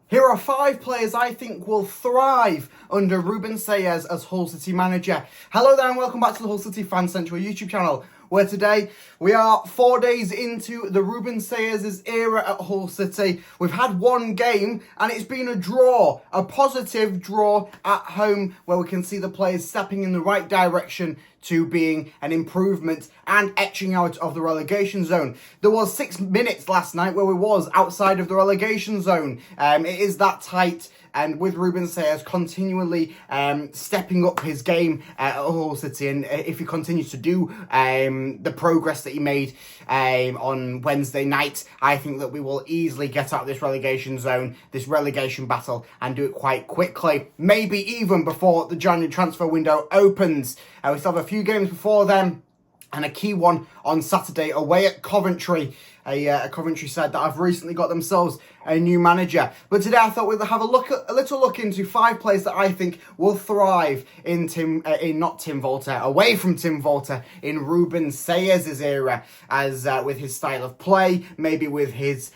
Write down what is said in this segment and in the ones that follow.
Here are 5 players I think will thrive under Ruben Selles as Hull City manager. Hello there and welcome back to the HullCityFanCentral YouTube channel, where today we are 4 days into the Ruben Selles era at Hull City. We've had one game and it's been a draw, a positive draw at home, where we can see the players stepping in the right direction to being an improvement and etching out of the relegation zone. There was 6 minutes last night where we was outside of the relegation zone. It is that tight, and with Ruben Selles continually stepping up his game at Hull City, and if he continues to do the progress that he made on Wednesday night, I think that we will easily get out of this relegation zone, this relegation battle, and do it quite quickly. Maybe even before the January transfer window opens. We still have a few games before then, and a key one on Saturday away at Coventry. A Coventry side that have recently got themselves a new manager. But today I thought we'd have a little look into 5 players that I think will thrive in not Tim Walter, away from Tim Walter, in Ruben Selles' era, as with his style of play, maybe with his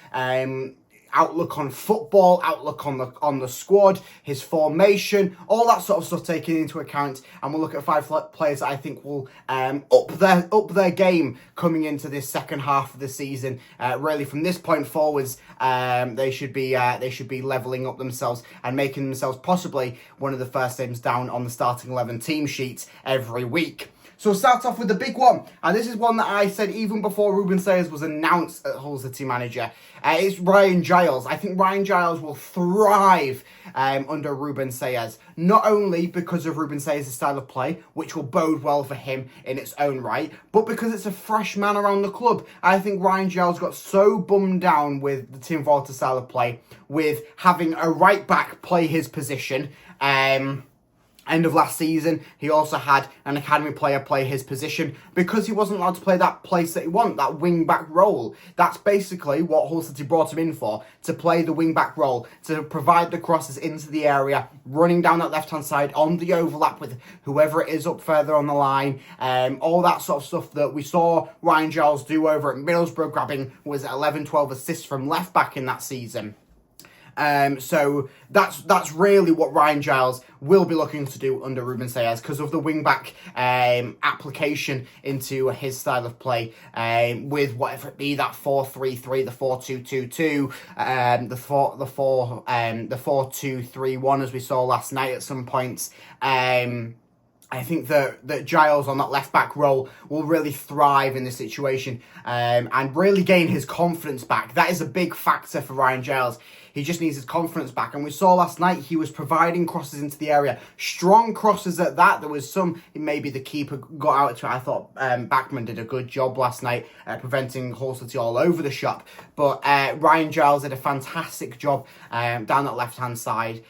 outlook on football, outlook on the squad, his formation, all that sort of stuff taken into account. And we'll look at 5 players that I think will up their game coming into this second half of the season. Really, from this point forwards, they should be leveling up themselves and making themselves possibly one of the first names down on the starting 11 team sheet every week. So we'll start off with the big one, and this is one that I said even before Ruben Selles was announced as Hull City manager. It's Ryan Giles. I think Ryan Giles will thrive under Ruben Selles, not only because of Ruben Selles' style of play, which will bode well for him in its own right, but because it's a fresh man around the club. I think Ryan Giles got so bummed down with the Tim Walter style of play, with having a right back play his position. End of last season, he also had an academy player play his position because he wasn't allowed to play that place that he wanted, that wing-back role. That's basically what Hull City brought him in for, to play the wing-back role, to provide the crosses into the area, running down that left-hand side on the overlap with whoever it is up further on the line, all that sort of stuff that we saw Ryan Giles do over at Middlesbrough, grabbing, was it 11-12 assists from left-back in that season. So that's really what Ryan Giles will be looking to do under Ruben Selles, because of the wing-back application into his style of play, with whatever it be, that 4-3-3, the 4-2-2-2, the 4-2-3-1, as we saw last night at some points. I think that Giles on that left-back role will really thrive in this situation, and really gain his confidence back. That is a big factor for Ryan Giles. He just needs his confidence back. And we saw last night he was providing crosses into the area. Strong crosses at that. There was some, maybe the keeper got out to it. I thought Backman did a good job last night preventing Hull City all over the shop. But Ryan Giles did a fantastic job down that left-hand side.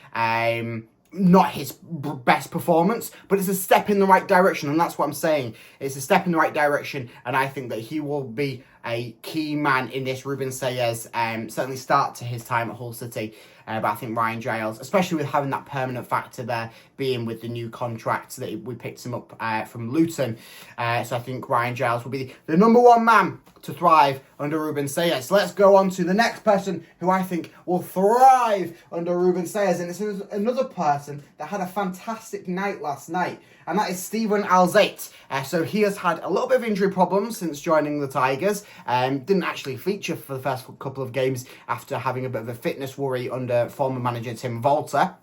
Not his best performance, but it's a step in the right direction, and that's what I'm saying. It's a step in the right direction, and I think that he will be a key man in this Ruben Selles, certainly start to his time at Hull City. But I think Ryan Giles, especially with having that permanent factor there, being with the new contract that we picked him up from Luton. So I think Ryan Giles will be the number 1 man to thrive under Ruben Selles. So let's go on to the next person who I think will thrive under Ruben Selles. And this is another person that had a fantastic night last night, and that is Steven Alzate. So he has had a little bit of injury problems since joining the Tigers. Didn't actually feature for the first couple of games after having a bit of a fitness worry under former manager Tim Walter.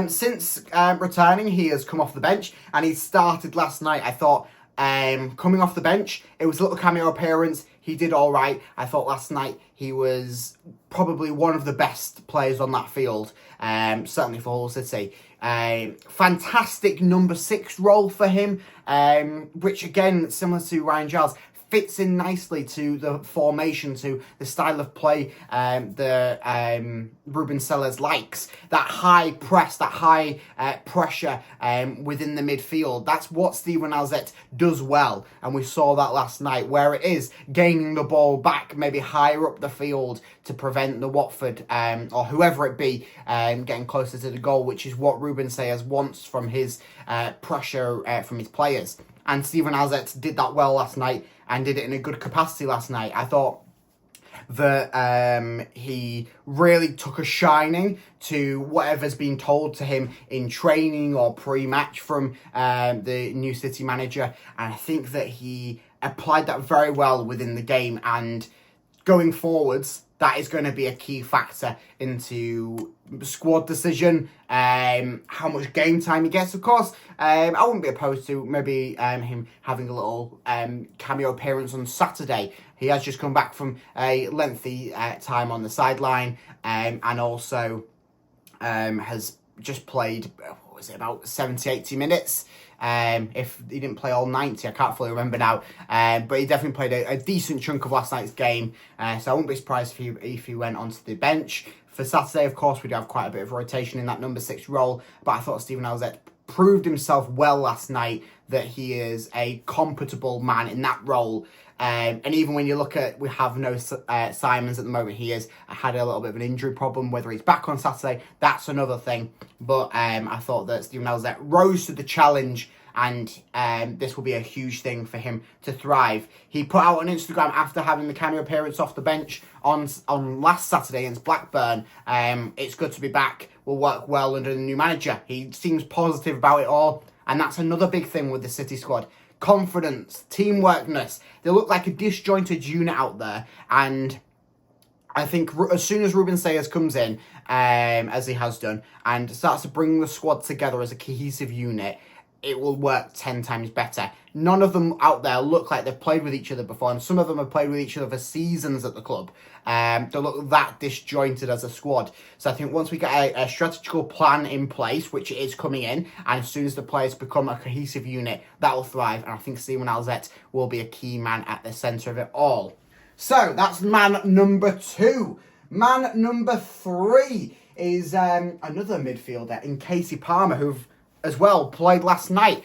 Since returning, he has come off the bench, and he started last night. I thought, coming off the bench, it was a little cameo appearance. He did all right. I thought last night he was probably one of the best players on that field, certainly for Hull City. Fantastic number 6 role for him, which again, similar to Ryan Giles, fits in nicely to the formation, to the style of play Ruben Selles likes. That high press, that high pressure within the midfield. That's what Steven Alzate does well. And we saw that last night, where it is gaining the ball back, maybe higher up the field to prevent the Watford or whoever it be getting closer to the goal, which is what Ruben Selles wants from his pressure from his players. And Steven Alzate did that well last night, and did it in a good capacity last night. I thought that he really took a shining to whatever's been told to him in training or pre-match from the new City manager. And I think that he applied that very well within the game, and going forwards, that is going to be a key factor into squad decision, how much game time he gets. Of course, I wouldn't be opposed to maybe him having a little cameo appearance on Saturday. He has just come back from a lengthy time on the sideline, and also has just played, what was it, about 70, 80 minutes. If he didn't play all 90, I can't fully remember now. But he definitely played a decent chunk of last night's game. So I wouldn't be surprised if he went onto the bench. For Saturday, of course, we do have quite a bit of rotation in that number 6 role. But I thought Steven Alzate proved himself well last night, that he is a compatible man in that role. And even when you look at, we have no Simons at the moment. He had a little bit of an injury problem. Whether he's back on Saturday, that's another thing. But I thought that Steven Alzate rose to the challenge, and this will be a huge thing for him to thrive. He put out on Instagram after having the cameo appearance off the bench on last Saturday against Blackburn. It's good to be back. Will work well under the new manager. He seems positive about it all, and that's another big thing with the City squad. Confidence, teamworkness. They look like a disjointed unit out there, and I think as soon as Ruben Selles comes in, as he has done, and starts to bring the squad together as a cohesive unit, it will work 10 times better. None of them out there look like they've played with each other before, and some of them have played with each other for seasons at the club. They look that disjointed as a squad. So I think once we get a strategical plan in place, which it is coming in, and as soon as the players become a cohesive unit, that will thrive. And I think Steven Alzate will be a key man at the centre of it all. So that's man number 2. Man number 3 is another midfielder in Casey Palmer, who've as well played last night.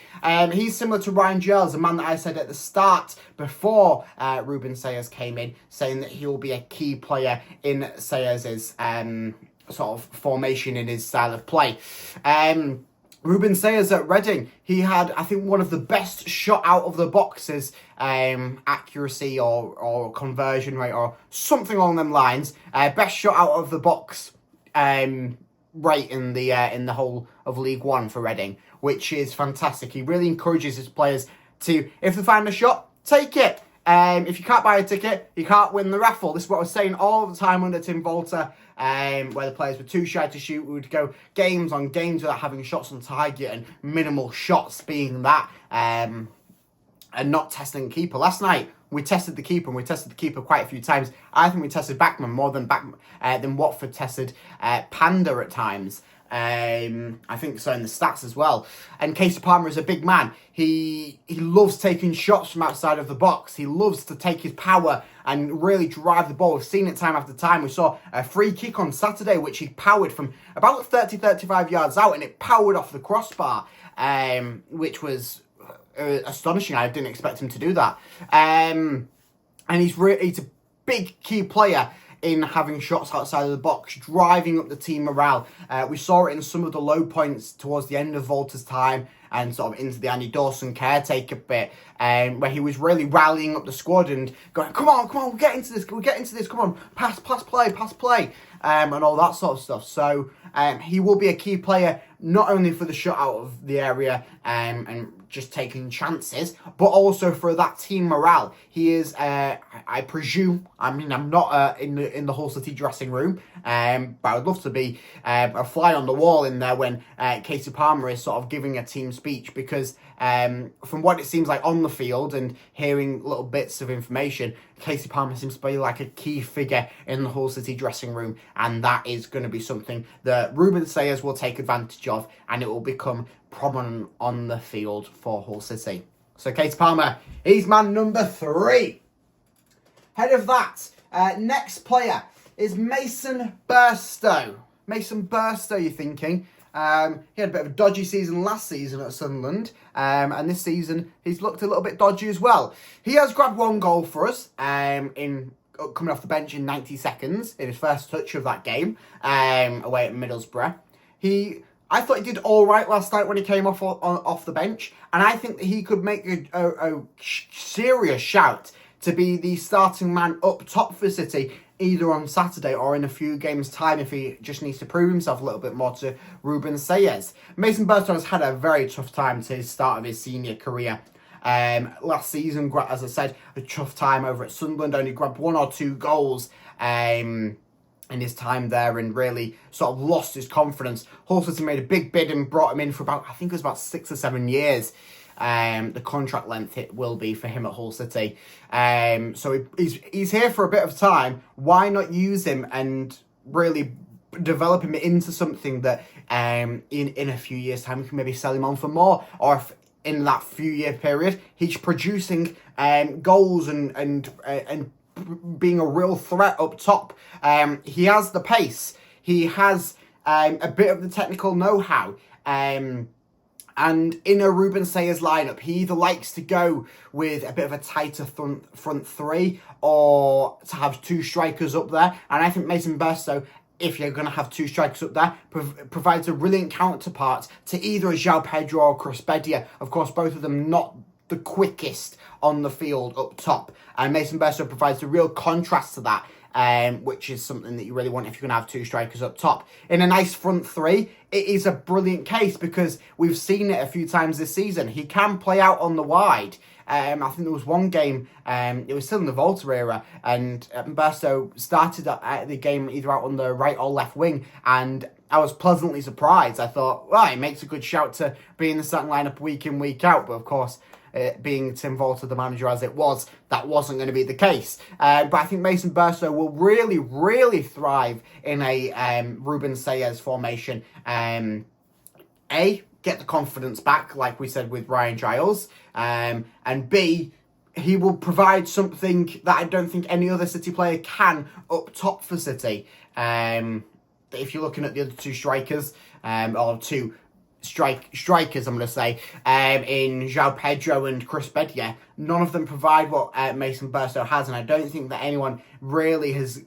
He's similar to Ryan Giles, a man that I said at the start before Ruben Selles came in, saying that he will be a key player in Selles' sort of formation, in his style of play. Ruben Selles at Reading, he had, I think, one of the best shot out of the boxes, accuracy or conversion rate or something along them lines. Best shot out of the box rate in the whole of League One for Reading, which is fantastic. He really encourages his players to, if they find a shot, take it. If you can't buy a ticket, you can't win the raffle. This is what I was saying all the time under Tim Volter, where the players were too shy to shoot. We would go games on games without having shots on target, and minimal shots being that, and not testing the keeper. Last night, we tested the keeper, and we tested the keeper quite a few times. I think we tested Backman more than Watford tested Panda at times. I think so in the stats as well. And Casey Palmer is a big man. He loves taking shots from outside of the box. He loves to take his power and really drive the ball. We've seen it time after time. We saw a free kick on Saturday, which he powered from about 30-35 yards out, and it powered off the crossbar, which was astonishing. I didn't expect him to do that. And he's a big key player in having shots outside of the box, driving up the team morale. We saw it in some of the low points towards the end of Volter's time and sort of into the Andy Dawson caretaker bit, where he was really rallying up the squad and going, come on, we'll get into this, come on, pass play, and all that sort of stuff. So he will be a key player, not only for the shot out of the area and just taking chances, but also for that team morale. He is, I presume, I'm not in the Hull City dressing room, but I would love to be a fly on the wall in there when Casey Palmer is sort of giving a team speech, because from what it seems like on the field and hearing little bits of information, Casey Palmer seems to be like a key figure in the Hull City dressing room, and that is going to be something that Ruben Selles will take advantage of, and it will become prominent on the field for Hull City. So Casey Palmer, he's man number 3. Ahead of that, next player is Mason Burstow. Mason Burstow, you're thinking? He had a bit of a dodgy season last season at Sunderland, and this season he's looked a little bit dodgy as well. He has grabbed 1 goal for us in coming off the bench in 90 seconds in his first touch of that game away at Middlesbrough. I thought he did all right last night when he came off the bench, and I think that he could make a serious shout to be the starting man up top for City either on Saturday or in a few games' time if he just needs to prove himself a little bit more to Ruben Selles. Mason Burstow has had a very tough time to his start of his senior career. Last season, as I said, a tough time over at Sunderland, only grabbed 1 or 2 goals in his time there and really sort of lost his confidence. Hull City made a big bid and brought him in for about, I think it was about 6 or 7 years. The contract length it will be for him at Hull City. So he's here for a bit of time. Why not use him and really develop him into something that in a few years' time we can maybe sell him on for more, or if in that few year period he's producing goals and being a real threat up top. He has the pace. He has a bit of the technical know-how. And in a Ruben Selles lineup, he either likes to go with a bit of a tighter front three or to have 2 strikers up there. And I think Mason Burstow, if you're going to have 2 strikers up there, provides a brilliant counterpart to either a João Pedro or Chris Bedia. Of course, both of them not the quickest on the field up top. And Mason Burstow provides a real contrast to that. Which is something that you really want if you're going to have 2 strikers up top. In a nice front three, it is a brilliant case because we've seen it a few times this season. He can play out on the wide. I think there was one game, it was still in the Volta era, and Burstow started the game either out on the right or left wing, and I was pleasantly surprised. I thought, well, it makes a good shout to be in the starting lineup week in, week out, but of course, being Tim Volta the manager as it was, that wasn't going to be the case. But I think Mason Burstow will really, really thrive in a Ruben Selles formation. A, get the confidence back, like we said with Ryan Giles. And B, he will provide something that I don't think any other City player can up top for City. If you're looking at the other 2 strikers, or 2 strikers, I'm going to say, in João Pedro and Chris Bedia, none of them provide what Mason Burstow has, and I don't think that anyone really has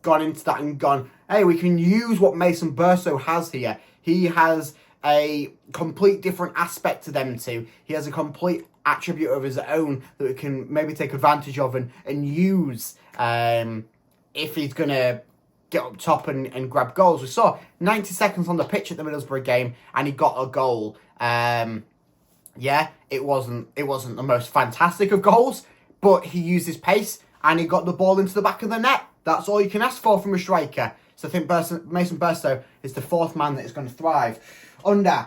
gone into that and gone, hey, we can use what Mason Burstow has here. He has a complete different aspect to them two. He has a complete attribute of his own that we can maybe take advantage of and use if he's going to get up top and grab goals. We saw 90 seconds on the pitch at the Middlesbrough game and he got a goal. Yeah, it wasn't the most fantastic of goals, but he used his pace and he got the ball into the back of the net. That's all you can ask for from a striker. So I think Mason Burstow is the 4th man that is going to thrive under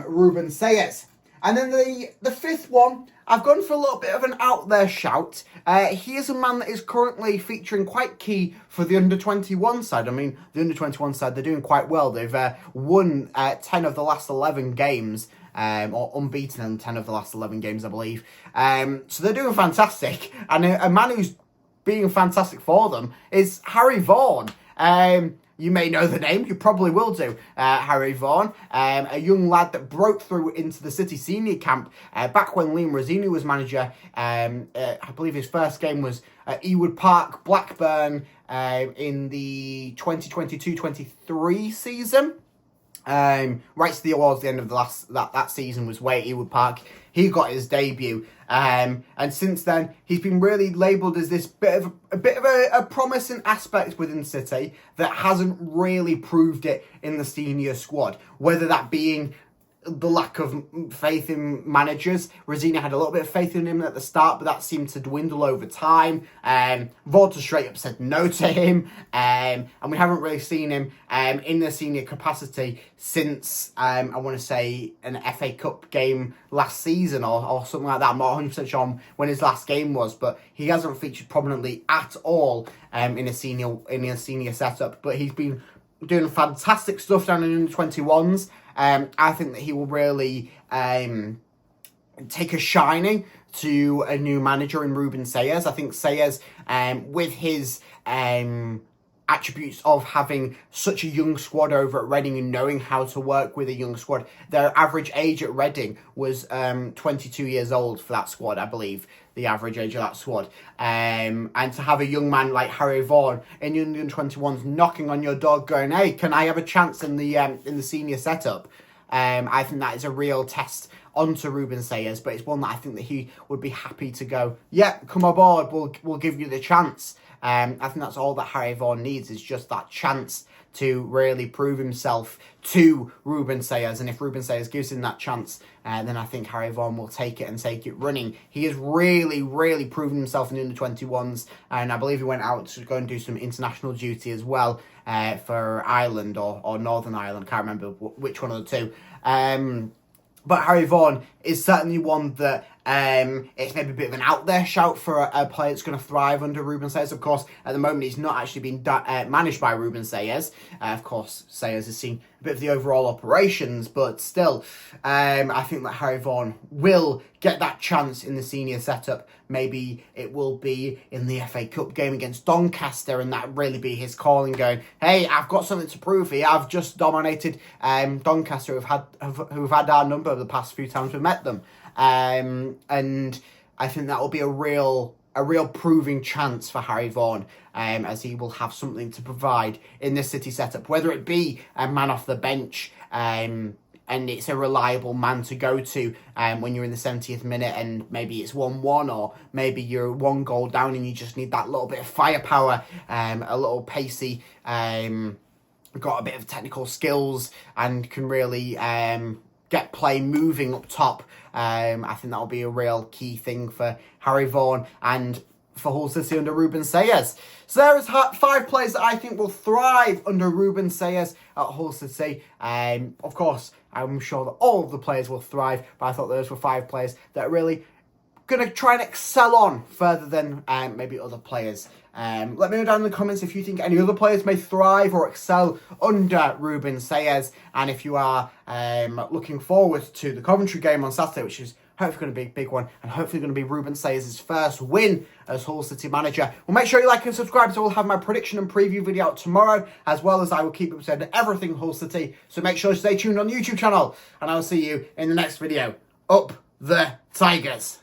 Ruben Selles. And then the 5th one, I've gone for a little bit of an out there shout. He is a man that is currently featuring quite key for the under-21 side. I mean, the under-21 side, they're doing quite well. They've won 10 of the last 11 games, or unbeaten in 10 of the last 11 games, I believe. So they're doing fantastic. And a man who's being fantastic for them is Harry Vaughan. You may know the name, you probably will do, Harry Vaughan, a young lad that broke through into the City senior camp back when Liam Rosini was manager. I believe his first game was at Ewood Park, Blackburn, in the 2022-23 season. Right to the end of the that season was way at Ewood Park. He got his debut, and since then he's been really labelled as this bit of a promising aspect within City that hasn't really proved it in the senior squad. Whether that being the lack of faith in managers. Rosina had a little bit of faith in him at the start, but that seemed to dwindle over time. Volta straight up said no to him, and we haven't really seen him in the senior capacity since, I want to say, an FA Cup game last season or something like that. I'm not 100% sure on when his last game was, but he hasn't featured prominently at all in a senior setup. But he's been doing fantastic stuff down in the under-21s. I think that he will really take a shining to a new manager in Ruben Selles. I think Selles, with his attributes of having such a young squad over at Reading and knowing how to work with a young squad, their average age at Reading was 22 years old for that squad, I believe, the average age of that squad. And to have a young man like Harry Vaughan in the under-21s knocking on your door going, hey, can I have a chance in the senior setup? I think that is a real test onto Ruben Selles, but it's one that I think that he would be happy to go, yeah, come aboard, we'll give you the chance. I think that's all that Harry Vaughan needs, is just that chance to really prove himself to Ruben Selles. And if Ruben Selles gives him that chance, then I think Harry Vaughan will take it and take it running. He has really, really proven himself in the under-21s, and I believe he went out to go and do some international duty as well for Ireland or Northern Ireland. I can't remember which one of the two. But Harry Vaughan is certainly one that it's maybe a bit of an out there shout for a player that's going to thrive under Ruben Selles. Of course, at the moment, he's not actually been managed by Ruben Selles. Of course, Selles has seen a bit of the overall operations, but still, I think that Harry Vaughan will get that chance in the senior setup. Maybe it will be in the FA Cup game against Doncaster, and that really be his calling, going, hey, I've got something to prove here. I've just dominated Doncaster, who've had our number the past few times we've met them. And I think that will be a real proving chance for Harry Vaughan, as he will have something to provide in this City setup, whether it be a man off the bench, and it's a reliable man to go to when you're in the 70th minute and maybe it's 1-1, or maybe you're 1 goal down and you just need that little bit of firepower, a little pacey, got a bit of technical skills and can really get play moving up top. I think that'll be a real key thing for Harry Vaughan and for Hull City under Ruben Selles. So there is 5 players that I think will thrive under Ruben Selles at Hull City. Of course, I'm sure that all of the players will thrive, but I thought those were 5 players that are really going to try and excel on further than maybe other players. Let me know down in the comments if you think any other players may thrive or excel under Ruben Selles, and if you are looking forward to the Coventry game on Saturday, which is hopefully going to be a big one, and hopefully going to be Ruben Selles' first win as Hull City manager. Well, make sure you like and subscribe, so we'll have my prediction and preview video out tomorrow, as well as I will keep up to date on everything Hull City, so make sure to stay tuned on the YouTube channel, and I'll see you in the next video. Up the Tigers!